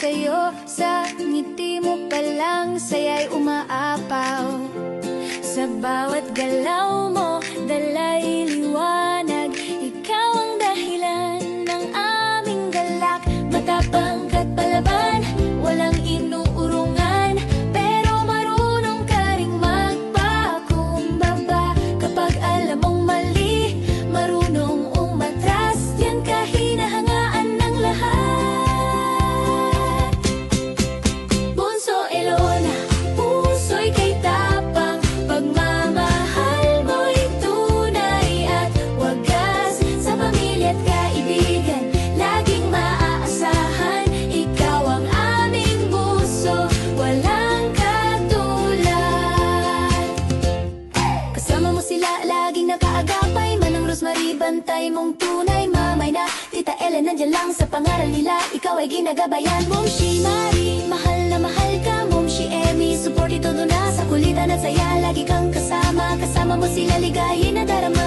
sa'yo. Sa ngiti mo palang saya'y umaapaw. Sa bawat galaw mo, dala'y liwanag. Ikaw ang dahilan ng aming galak. Matapang ka't palaban, walang inuurungan, pero marunong ka ring magpakumbaba. Kapag alam mong mali, marunong umatras. Yan kahinahangaan ng lahat. Bunso Elona, puso'y kay tapang. Pagmamahal mo'y tunay at wagas. Sa pamilya't kaibigan, laging maaasahan. Ikaw ang aming buso, walang katulad. Kasama mo sila, laging nakaagapay. Manang Rosemary, bantay mong tunay. Mamay na Tita Ellen, nandyan lang sa pangaral nila. Ikaw ay ginagabayan. Momshi Marie, mahal na mahal ka. Momshi Emmy, support ito doon na sa kulitan at saya. Lagi kang kasama, kasama mo sila, ligayin na darama.